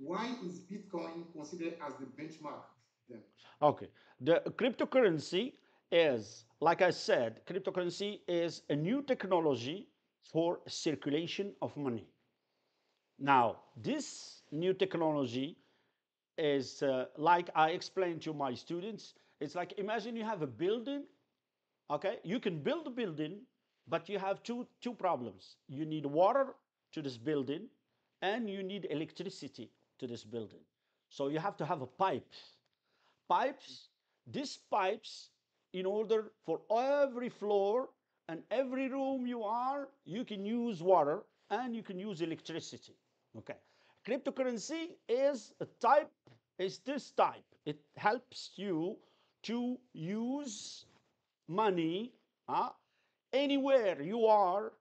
why is Bitcoin considered as the benchmark then? Okay. The cryptocurrency is, like I said, cryptocurrency is a new technology for circulation of money. Now, this new technology is like I explained to my students, it's like imagine you have a building, okay? You can build a building, but you have two problems. You need water to this building, and you need electricity to this building. So you have to have a pipe. Pipes, these pipes, in order for every floor and every room you are, you can use water and you can use electricity. Okay. Cryptocurrency is a type, is this type. It helps you to use money uh, anywhere you are,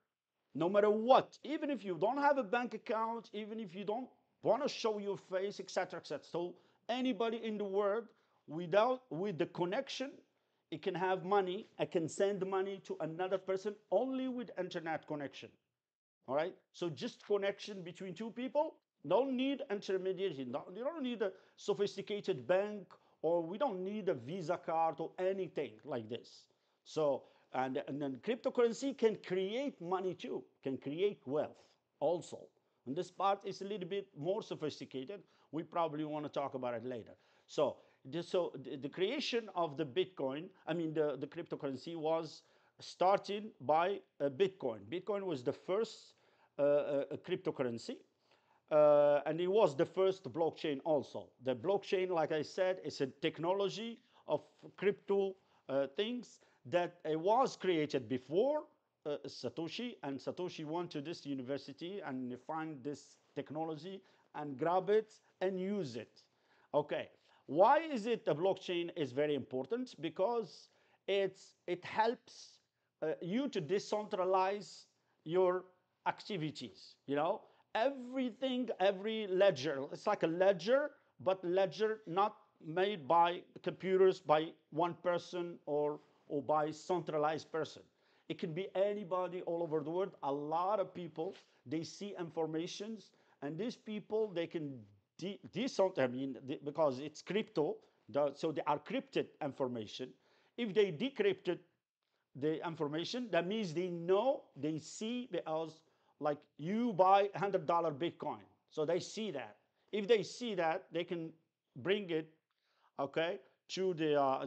no matter what, even if you don't have a bank account, even if you don't want to show your face, etc., etc. So anybody in the world with the connection, it can have money. I can send money to another person only with internet connection. All right. So just connection between two people. Don't need intermediation. You don't need a sophisticated bank, or we don't need a Visa card or anything like this. So and then cryptocurrency can create money too, can create wealth also. And this part is a little bit more sophisticated. We probably want to talk about it later. So the creation of the Bitcoin, I mean the cryptocurrency was starting by Bitcoin. Bitcoin was the first cryptocurrency, and it was the first blockchain also. The blockchain, like I said, is a technology of crypto things that was created before Satoshi, and Satoshi went to this university and find this technology and grab it and use it. Okay, why is it a blockchain is very important? Because it helps you to decentralize your activities. You know, everything, every ledger, it's like a ledger, but ledger not made by computers by one person or by centralized person. It can be anybody all over the world. A lot of people, they see informations, and these people, they can I mean, because it's crypto, so they are crypted information. If they decrypted the information, that means they know, they see, because like you buy $100 Bitcoin. So they see that. If they see that, they can bring it, okay, to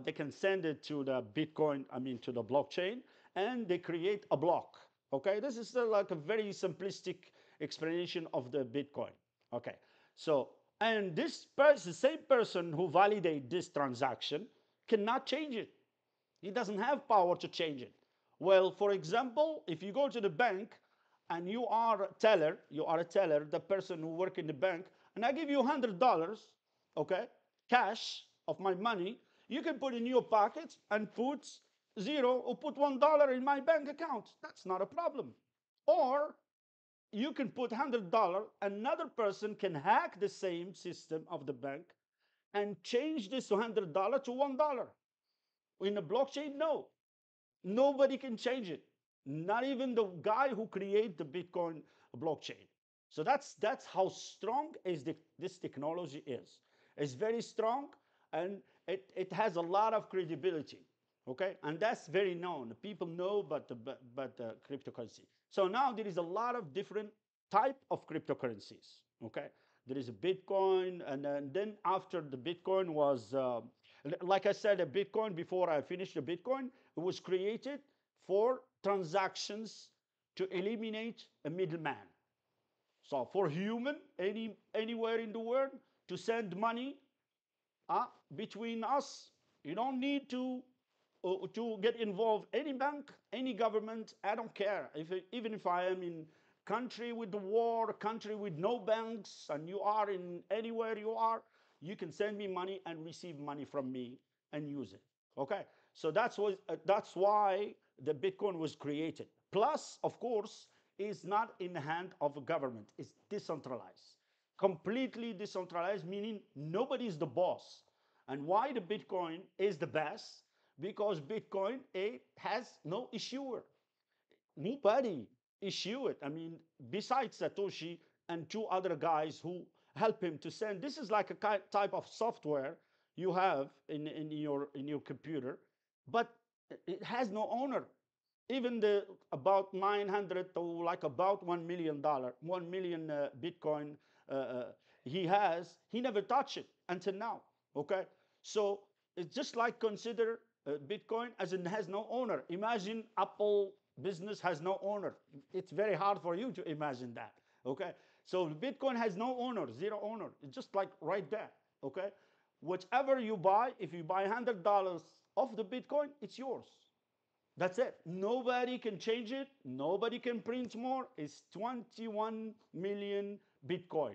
they can send it to the Bitcoin, I mean, to the blockchain, and they create a block. Okay, this is like a very simplistic explanation of the Bitcoin. Okay, so, and this person, the same person who validate this transaction cannot change it. He doesn't have power to change it. Well, for example, if you go to the bank and you are a teller, the person who work in the bank, and I give you $100, okay, cash of my money, you can put in your pocket and put zero or put $1 in my bank account. That's not a problem. Or you can put $100, another person can hack the same system of the bank and change this $100 to $1. In a blockchain, no. Nobody can change it. Not even the guy who created the Bitcoin blockchain. So that's how strong this technology is. It's very strong, and it has a lot of credibility. Okay, and that's very known. People know but the cryptocurrency. So now there is a lot of different type of cryptocurrencies. Okay, there is a Bitcoin, and then after the Bitcoin was like I said, a Bitcoin, before I finished the Bitcoin, it was created for transactions to eliminate a middleman. So for human, anywhere in the world, to send money between us, you don't need to get involved. Any bank, any government, I don't care. Even if I am in country with the war, country with no banks, and you are in anywhere you are, you can send me money and receive money from me and use it. Okay, so that's why the Bitcoin was created. Plus, of course, is not in the hand of a government. It's decentralized, completely decentralized, meaning nobody is the boss. And why the Bitcoin is the best? Because Bitcoin, it has no issuer. Nobody issue it. I mean, besides Satoshi and two other guys who help him to send. This is like a type of software you have in your computer, but it has no owner. Even the about 900 to like about $1 million, 1 million Bitcoin he never touched it until now. Okay, so it's just like consider Bitcoin as it has no owner. Imagine Apple business has no owner. It's very hard for you to imagine that. Okay, so Bitcoin has no owner, zero owner. It's just like right there. Okay, whatever you buy, if you buy $100 of the Bitcoin, it's yours. That's it. Nobody can change it. Nobody can print more. It's 21 million Bitcoin.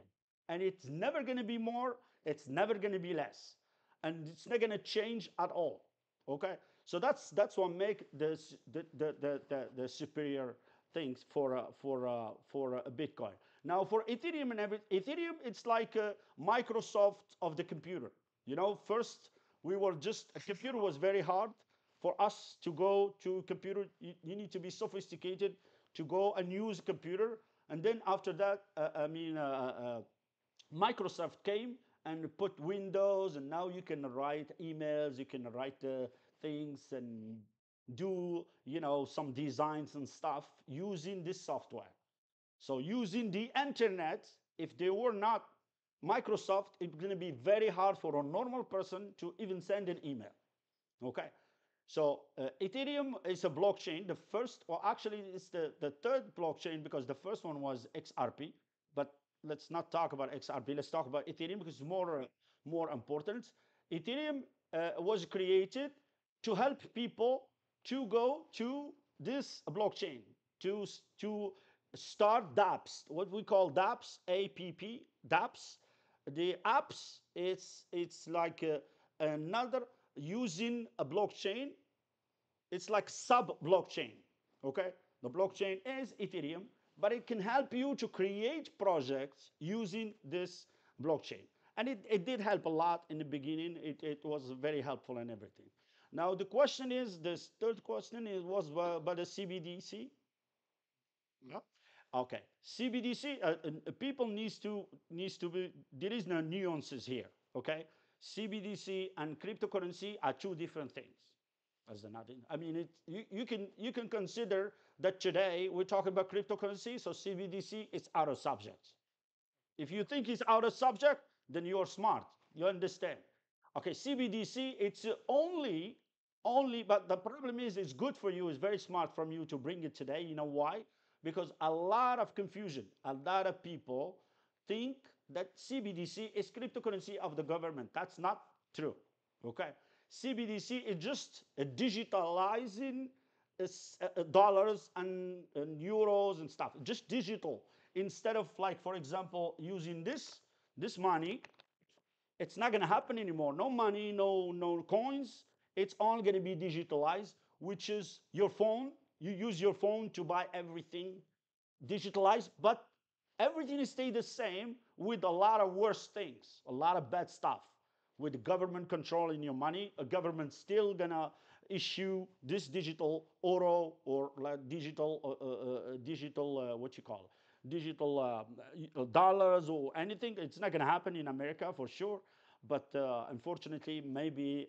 And it's never going to be more. It's never going to be less. And it's not going to change at all. Okay? So that's what make the superior things for Bitcoin. Now for Ethereum and Ethereum, it's like a Microsoft of the computer. You know, first we were just a computer was very hard for us to go to computer. You need to be sophisticated to go and use a computer. And then after that, Microsoft came and put Windows, and now you can write emails, you can write things and do some designs and stuff using this software. So using the internet, if they were not Microsoft, it's going to be very hard for a normal person to even send an email. Okay. So Ethereum is a blockchain. The first, or actually it's the third blockchain, because the first one was XRP. But let's not talk about XRP. Let's talk about Ethereum because it's more important. Ethereum was created to help people to go to this blockchain, to start dApps, what we call dApps, APP, dApps. The apps, it's like another using a blockchain. It's like sub-blockchain, okay? The blockchain is Ethereum, but it can help you to create projects using this blockchain. And it did help a lot in the beginning. It was very helpful and everything. Now the question is, this third question was by the CBDC. Yeah. Okay, CBDC, people needs to be, there is no nuances here, okay? CBDC and cryptocurrency are two different things. As another, I mean, you can consider that today we're talking about cryptocurrency, so CBDC is out of subject. If you think it's out of subject, then you're smart. You understand? Okay, CBDC, it's only, but the problem is it's good for you, it's very smart from you to bring it today. You know why? Because a lot of confusion, a lot of people think that CBDC is cryptocurrency of the government. That's not true, okay? CBDC is just digitalizing dollars and euros and stuff, just digital. Instead of, like, for example, using this money, it's not going to happen anymore. No money, no coins. It's all going to be digitalized, which is your phone. You use your phone to buy everything digitalized, but everything is stay the same with a lot of worse things, a lot of bad stuff. With the government controlling your money, a government still gonna issue this digital euro or like digital what you call it? Digital dollars or anything. It's not gonna happen in America for sure. But unfortunately, maybe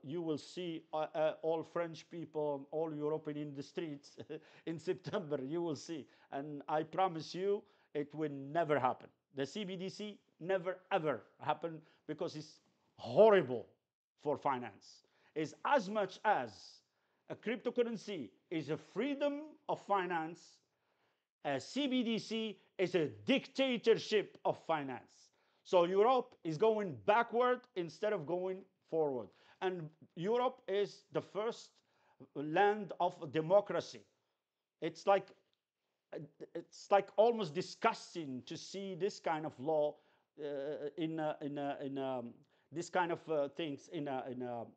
you will see all French people, all European in the streets in September. You will see, and I promise you, it will never happen. The CBDC never ever happen because it's horrible for finance. It's as much as a cryptocurrency is a freedom of finance, a CBDC is a dictatorship of finance. So Europe is going backward instead of going forward. And Europe is the first land of democracy. It's like almost disgusting to see this kind of law in this kind of things in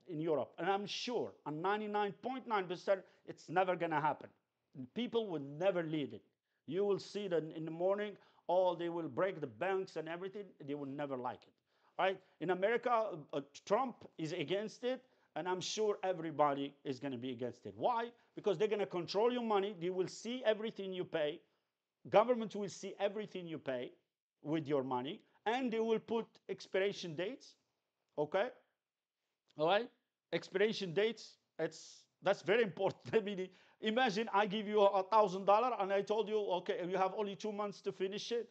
Europe. And I'm sure, on 99.9%, it's never going to happen. People will never lead it. You will see that in the morning, they will break the banks and everything. They will never like it. Right? In America, Trump is against it, and I'm sure everybody is going to be against it. Why? Because they're going to control your money. They will see everything you pay. Government will see everything you pay with your money, and they will put expiration dates. Okay, all right, expiration dates. That's very important. I mean, imagine I give you $1,000 and I told you, okay, you have only 2 months to finish it.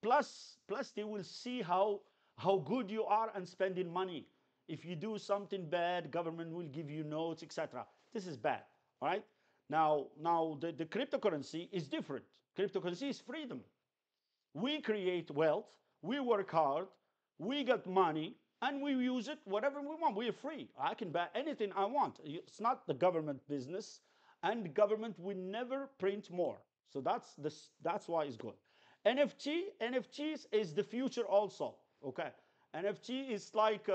Plus they will see how good you are and spending money. If you do something bad, government will give you notes, etc. This is bad. All right. Now the cryptocurrency is different. Cryptocurrency is freedom. We create wealth, we work hard, we get money, and we use it whatever we want. We are free. I can buy anything I want. It's not the government business, and the government will never print more. So that's why it's good. NFTs is the future also. Okay, NFT is like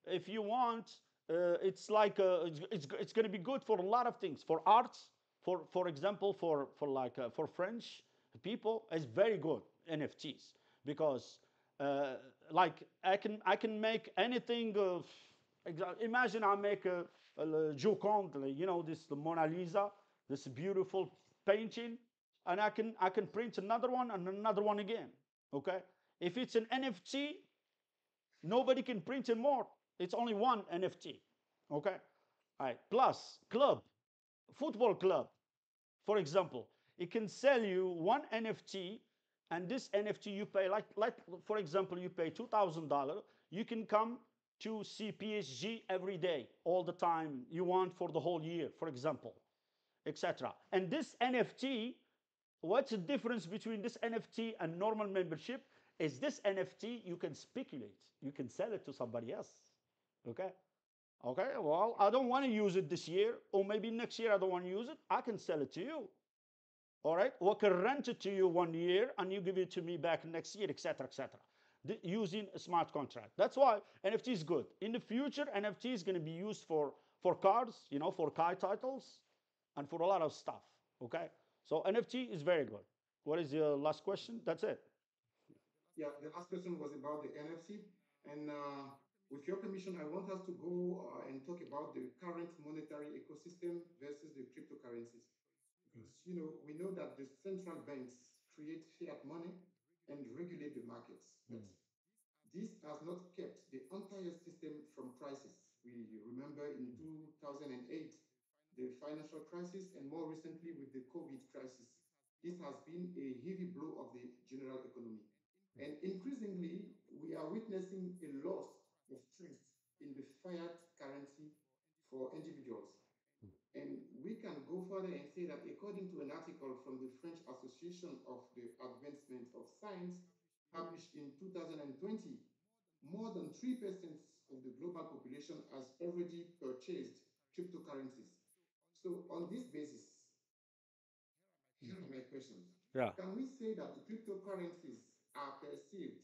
if you want, it's like it's going to be good for a lot of things. For arts, for example, for French people, it's very good NFTs because like I can make anything. Imagine I make a Joconde, you know, this the Mona Lisa, this beautiful painting, and I can print another one and another one again. Okay, if it's an NFT, nobody can print it more. It's only one NFT. Okay, all right. Plus club, football club, for example, it can sell you one NFT, and this NFT you pay like for example you pay $2,000. You can come to see PSG every day, all the time you want for the whole year, for example, etc. And this NFT, what's the difference between this NFT and normal membership? Is this NFT you can speculate, you can sell it to somebody else. Okay. Okay, well, I don't want to use it this year, or maybe next year I don't want to use it. I can sell it to you. All right, or I can rent it to you 1 year and you give it to me back next year, etc., etc. Using a smart contract. That's why NFT is good. In the future, NFT is going to be used for cards, you know, for car titles, and for a lot of stuff. Okay, so NFT is very good. What is your last question? That's it. Yeah, the last question was about the NFC. And with your permission, I want us to go and talk about the current monetary ecosystem versus the cryptocurrencies. Because, you know, we know that the central banks create fiat money and regulate the markets. But this has not kept the entire system from crisis. We remember in 2008, the financial crisis, and more recently with the COVID crisis. This has been a heavy blow of the general economy. And increasingly, we are witnessing a loss of trust in the fiat currency for individuals. And we can go further and say that according to an article from the French Association of the Advancement of Science, published in 2020, more than 3% of the global population has already purchased cryptocurrencies. So on this basis, here are my questions. Yeah. Can we say that the cryptocurrencies are perceived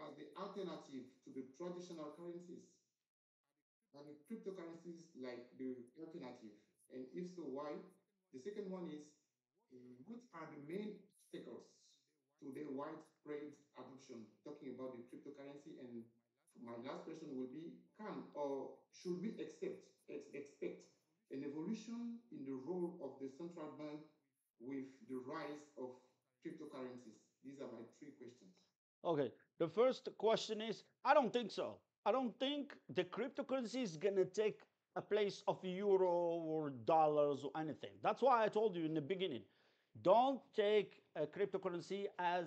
as the alternative to the traditional currencies? Are the cryptocurrencies like the alternative? And if so, why? The second one is, what are the main obstacles to their widespread adoption? Talking about the cryptocurrency, and my last question will be, can or should we expect an evolution in the role of the central bank with the rise of cryptocurrencies? These are my three questions. Okay. The first question is, I don't think so. I don't think the cryptocurrency is gonna take a place of euro or dollars or anything. That's why I told you in the beginning, don't take a cryptocurrency as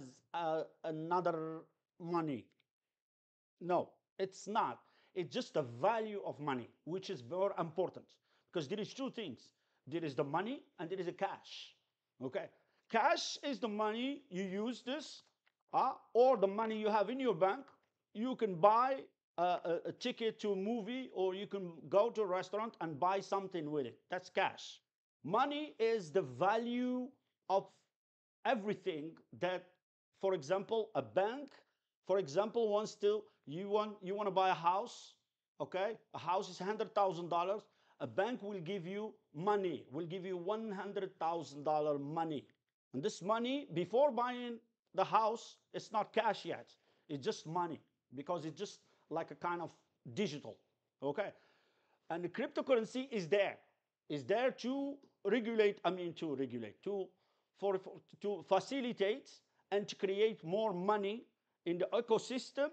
another money. No, it's not. It's just the value of money, which is very important, because there is two things. There is the money and there is a cash. Okay, cash is the money you use this, or the money you have in your bank. You can buy a ticket to a movie, or you can go to a restaurant and buy something with it. That's cash. Money is the value of everything that, for example, a bank, for example, wants to, you want to buy a house. Okay, a house is $100,000. A bank will give you money, will give you $100,000 money. And this money, before buying the house, it's not cash yet. It's just money, because it's just like a kind of digital. Okay, and the cryptocurrency is there to regulate. I mean, to regulate, to facilitate and to create more money in the ecosystem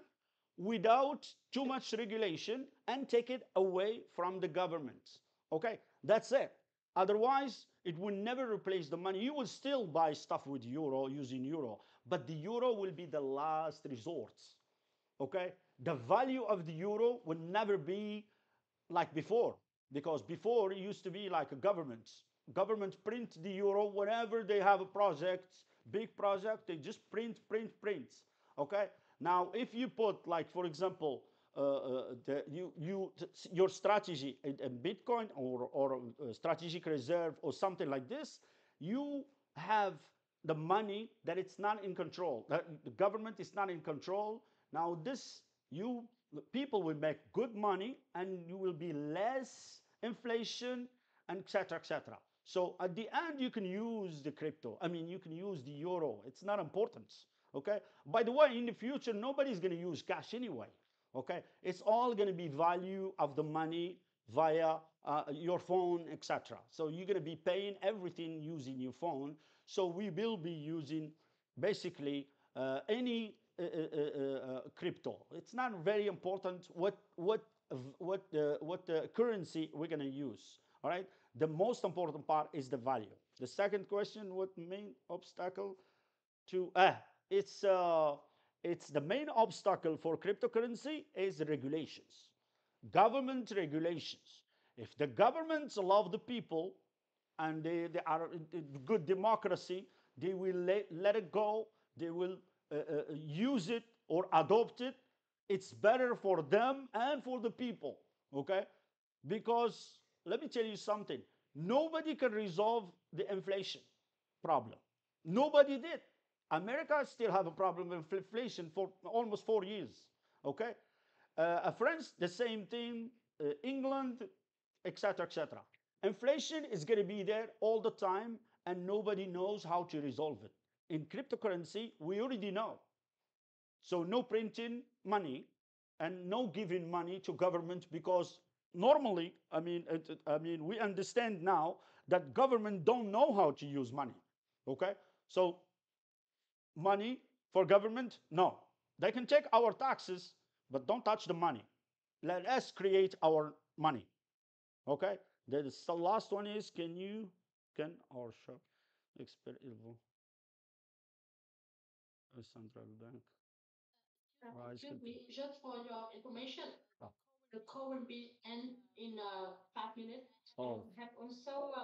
without too much regulation and take it away from the government. Okay, that's it. Otherwise, it will never replace the money. You will still buy stuff with euro using euro, but the euro will be the last resort. Okay, the value of the euro will never be like before, because before it used to be like a government print the euro whenever they have a project, big project, they just print. Okay, now if you put, like, for example, your strategy in bitcoin, or a strategic reserve or something like this, you have the money that it's not in control, that the government is not in control. Now this, you people will make good money, and you will be less inflation, and etc, etc. So at the end, you can use the crypto, I mean, you can use the euro, it's not important. Okay, by the way, in the future, nobody's going to use cash anyway. Okay, it's all going to be value of the money via your phone, etc. So you're going to be paying everything using your phone. So we will be using basically any crypto. It's not very important what currency we're going to use. All right. The most important part is the value. The second question: what main obstacle to it's the main obstacle for cryptocurrency is the regulations, government regulations. If the governments love the people, and they are good democracy, they will let it go, they will use it or adopt it. It's better for them and for the people. Okay, because let me tell you something, nobody can resolve the inflation problem. Nobody did. America still have a problem with inflation for almost 4 years. Okay, France, the same thing. England, etc., etc. Inflation is going to be there all the time, and nobody knows how to resolve it. In cryptocurrency, we already know. So no printing money, and no giving money to government, because normally, I mean, we understand now that government don't know how to use money. Okay, so money for government, no, they can take our taxes, but don't touch the money. Let us create our money. Okay, the last one is, can or show expert a central bank rise? Excuse me, just for your information, Oh. the call will be end in 5 minutes. Oh. And have also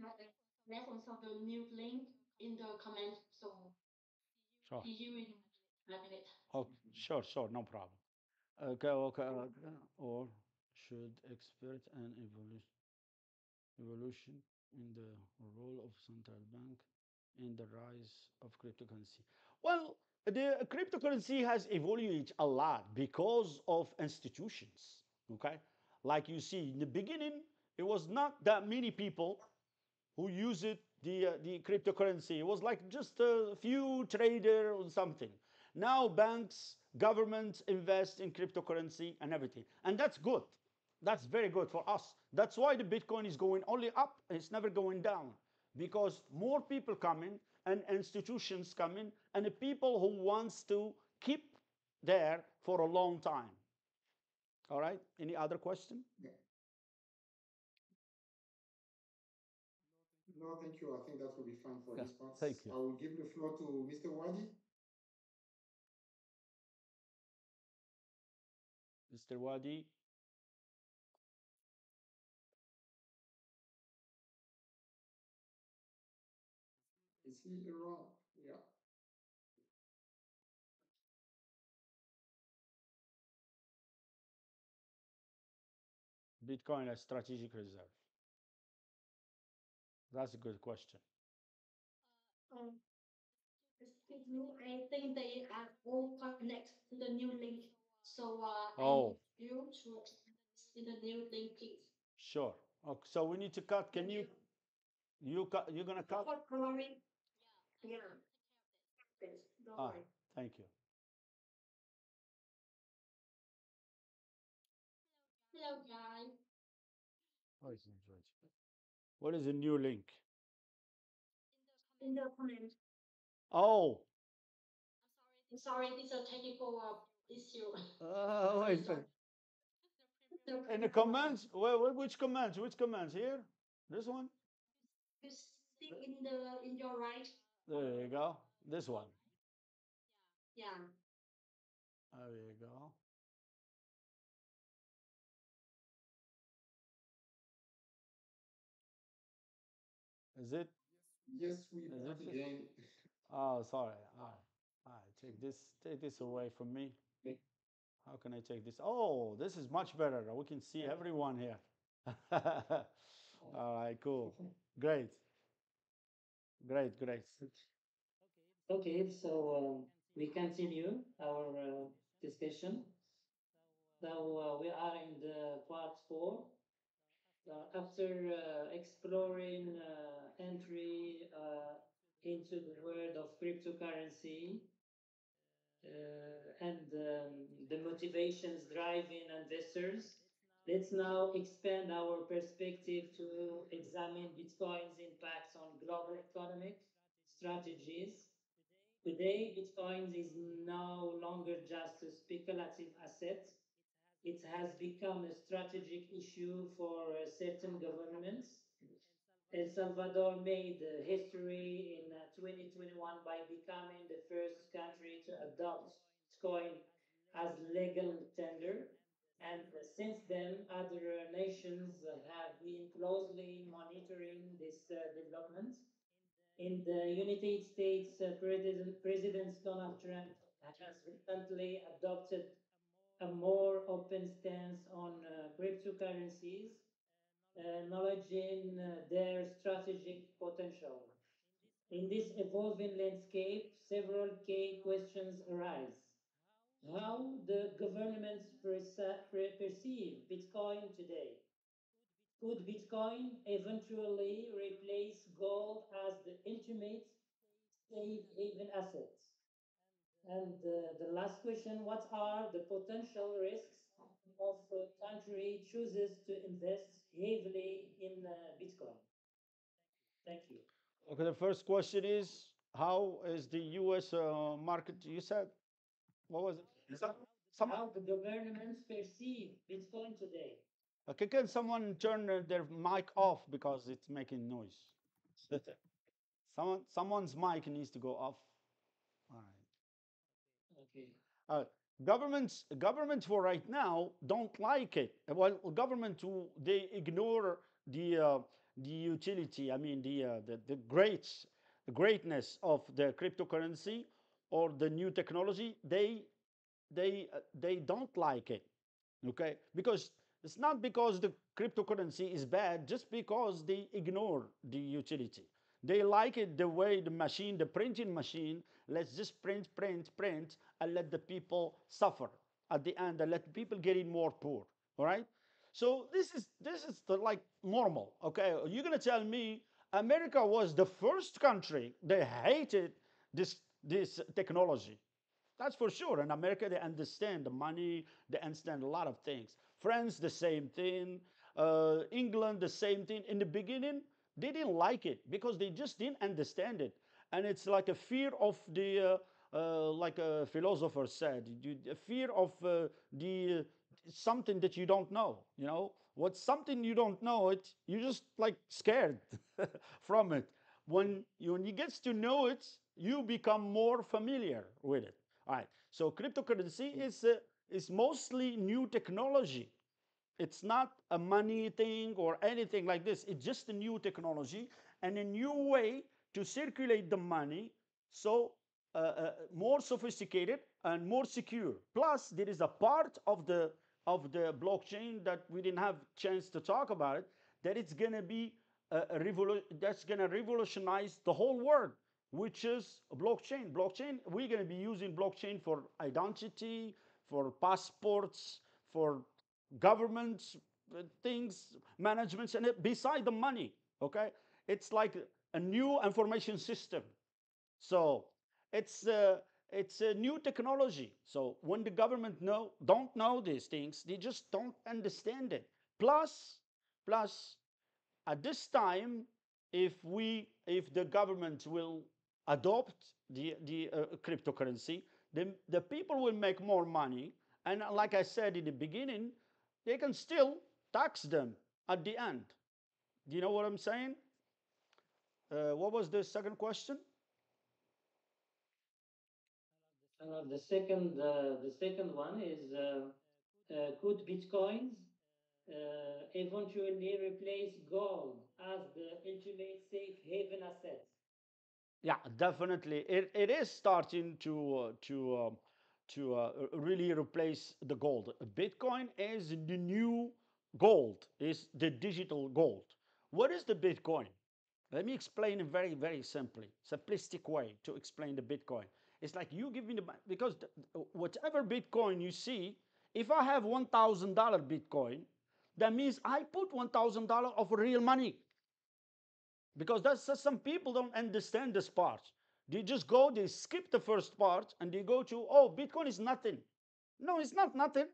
left also the new link in the comment. So Sure. see you in 5 minutes. Oh, sure, no problem. Okay, or should expert an evolution in the role of central bank in the rise of cryptocurrency? Well, the cryptocurrency has evolved a lot because of institutions. Okay, like you see in the beginning, it was not that many people who use it, the cryptocurrency. It was like just a few trader or something. Now banks, governments invest in cryptocurrency and everything, and that's good. That's very good for us. That's why the Bitcoin is going only up. It's never going down, because more people come in, and institutions come in, and the people who wants to keep there for a long time. All right. Any other question? Yeah. No, thank you. I think that will be fine for Yeah, this part. thank you. I will give the floor to Mr. Wadi. Mr. Wadi. Is he around? Yeah. Bitcoin as strategic reserve. That's a good question. Um, excuse me, I think they are all connected to the new link. So I need Oh, you to see the new link, please. sure. Okay, so we need to cut. Can you cut? You're gonna cut? Glory. Yeah. This. Don't Ah, worry. thank you. Hello, guys. Oh, it's not right. What is the new link? In the comment. Oh, Sorry, this is a technical issue. Wait. In the comments, which comments? Which comments here? This one? You see in your right. There you go. This one. Yeah. There you go. Is it? Yes, we Is back it? again. Oh, sorry. All right. Take this away from me. How can I take this? Oh, this is much better. We can see everyone here. All right, cool. Great. Great, great. Okay, so we continue our discussion. Now we are in the part 4. After exploring entry into the world of cryptocurrency and the motivations driving investors, let's now expand our perspective to examine Bitcoin's impacts on global economic strategies. Today, Bitcoin is no longer just a speculative asset. It has become a strategic issue for certain governments. El Salvador made history in 2021 by becoming the first country to adopt Bitcoin as legal tender. And since then, other nations have been closely monitoring this development. In the United States, President Donald Trump has recently adopted a more open stance on cryptocurrencies, acknowledging their strategic potential. In this evolving landscape, several key questions arise. How the governments perceive Bitcoin today? Could Bitcoin eventually replace gold as the ultimate safe haven asset? And the last question, what are the potential risks of a country chooses to invest heavily in Bitcoin? Thank you. Okay, the first question is how is the US market? You said, what was it? How the governments perceive Bitcoin today? Okay, can someone turn their mic off because it's making noise? Someone's mic needs to go off. All right. Okay. Governments for right now don't like it. Well, government they ignore the utility. I mean the greatness of the cryptocurrency or the new technology. They don't like it. Okay, because it's not because the cryptocurrency is bad, just because they ignore the utility. They like it the way the printing machine, let's just print and let the people suffer at the end and let people getting more poor. All right, so this is like normal. Okay, you're going to tell me America was the first country they hated this technology. That's for sure. In America, they understand the money, they understand a lot of things. France, the same thing. England, the same thing. In the beginning, they didn't like it because they just didn't understand it. And it's like a fear of like a philosopher said, a fear of the something that you don't know. You know, what's something you don't know, you're just like scared from it. When you get to know it, you become more familiar with it. All right. So cryptocurrency is mostly new technology. It's not a money thing or anything like this. It's just a new technology and a new way to circulate the money. So more sophisticated and more secure. Plus, there is a part of the blockchain that we didn't have chance to talk about it. That it's gonna be that's gonna revolutionize the whole world, which is blockchain. Blockchain, we're going to be using blockchain for identity, for passports, for governments, things, managements, and beside the money. Okay, it's like a new information system. So it's it's a new technology. So when the government don't know these things, they just don't understand it. Plus, at this time, if the government will adopt the cryptocurrency, the people will make more money. And like I said in the beginning, they can still tax them at the end. Do you know what I'm saying? What was the second question? The second one is could Bitcoins eventually replace gold as the ultimate safe haven asset? Yeah, definitely. It is starting to really replace the gold. Bitcoin is the new gold, is the digital gold. What is the Bitcoin? Let me explain it very, very simplistic way to explain the Bitcoin. It's like you give me because whatever Bitcoin you see, if I have $1,000 Bitcoin, that means I put $1,000 of real money. Because that's some people don't understand this part. They just go, they skip the first part, and they go to, oh, Bitcoin is nothing. No, it's not nothing.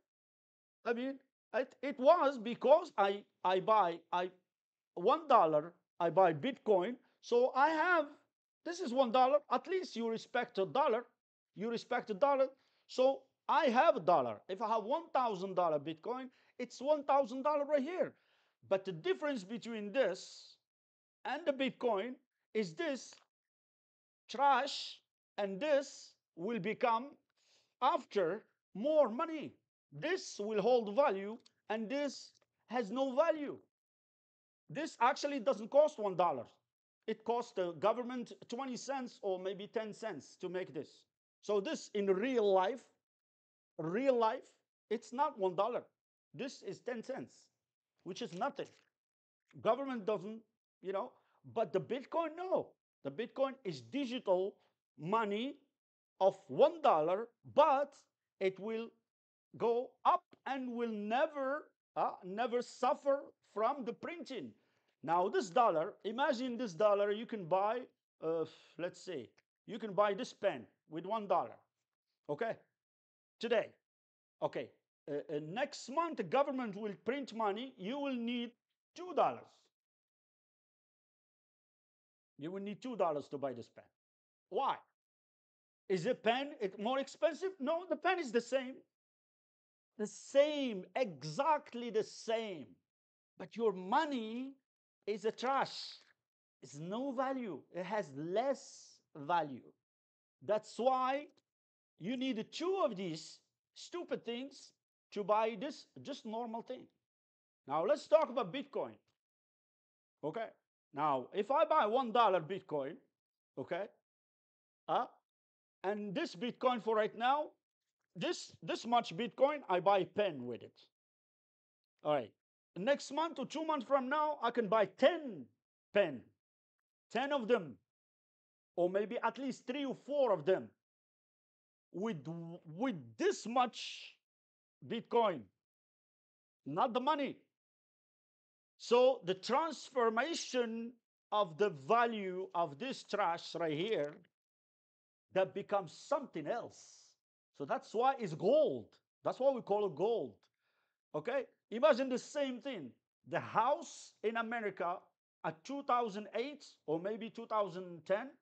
I mean, it was because I buy $1, I buy Bitcoin, so I have, this is $1. At least you respect a dollar. You respect a dollar. So I have a dollar. If I have $1,000 Bitcoin, it's $1,000 right here. But the difference between this and the Bitcoin is this trash, and this will become after more money. This will hold value, and this has no value. This actually doesn't cost $1. It costs the government 20 cents or maybe 10 cents to make this. So this in real life, it's not $1. This is 10 cents, which is nothing. Government doesn't, you know, but the Bitcoin, no. The Bitcoin is digital money of $1, but it will go up and will never suffer from the printing. Now this dollar, imagine this dollar, you can buy, let's say, you can buy this pen with $1. Okay, today. Okay, next month the government will print money. You will need $2. You will need $2 to buy this pen. Why? Is the pen more expensive? No, the pen is the same. The same, exactly the same. But your money is a trash. It's no value. It has less value. That's why you need two of these stupid things to buy this just normal thing. Now let's talk about Bitcoin. Okay. Now, if I buy $1 Bitcoin, okay, and this Bitcoin for right now, this much Bitcoin, I buy a pen with it. All right. Next month or 2 months from now, I can buy 10 pen, 10 of them, or maybe at least 3 or 4 of them with this much Bitcoin, not the money. So the transformation of the value of this trash right here, that becomes something else. So that's why it's gold. That's why we call it gold. Okay? Imagine the same thing. The house in America at 2008 or maybe 2010,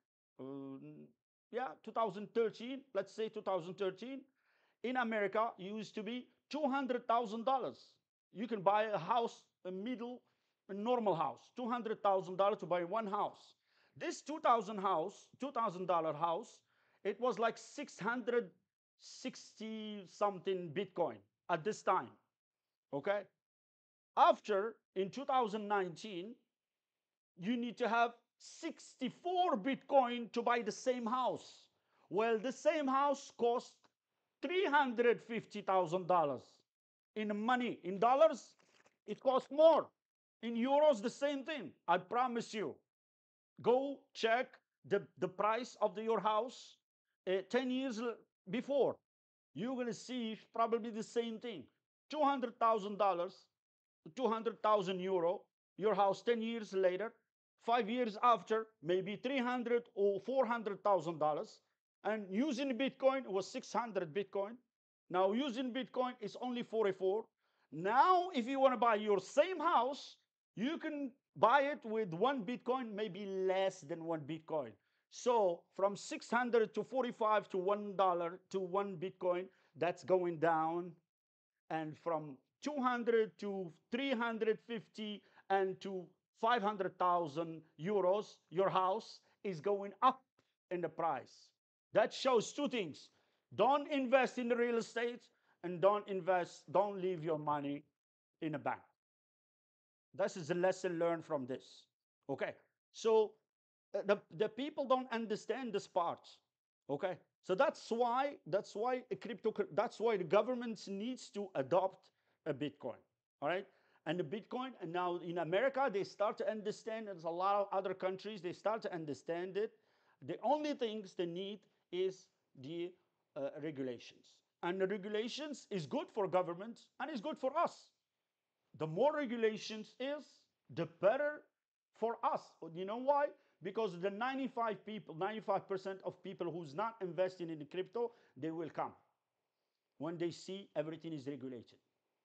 yeah, 2013, let's say 2013, in America used to be $200,000. You can buy a house, a normal house, $200,000 to buy one house. This $2,000 house, it was like 660 something Bitcoin at this time. Okay? After, in 2019, you need to have 64 Bitcoin to buy the same house. Well, the same house cost $350,000 in money. In dollars, it costs more. In euros, the same thing. I promise you. Go check the price of your house 10 years before. You're going to see probably the same thing. $200,000, 200,000 euro, your house 10 years later, 5 years after, maybe 300 or $400,000. And using Bitcoin was 600 Bitcoin. Now using Bitcoin is only 44. Now, if you want to buy your same house, you can buy it with 1 Bitcoin, maybe less than 1 Bitcoin. So from 600 to 45 to $1 to 1 Bitcoin, that's going down. And from 200 to 350 and to 500,000 euros, your house is going up in the price. That shows two things. Don't invest in the real estate, and don't leave your money in a bank. This is a lesson learned from this. Okay. So the people don't understand this part. Okay. So that's why the government needs to adopt a Bitcoin. All right. And the Bitcoin, and now in America, they start to understand. There's a lot of other countries, they start to understand it. The only things they need is the regulations. And the regulations is good for governments and is good for us. The more regulations is, the better for us. You know why? Because the 95% of people who's not investing in the crypto, they will come when they see everything is regulated.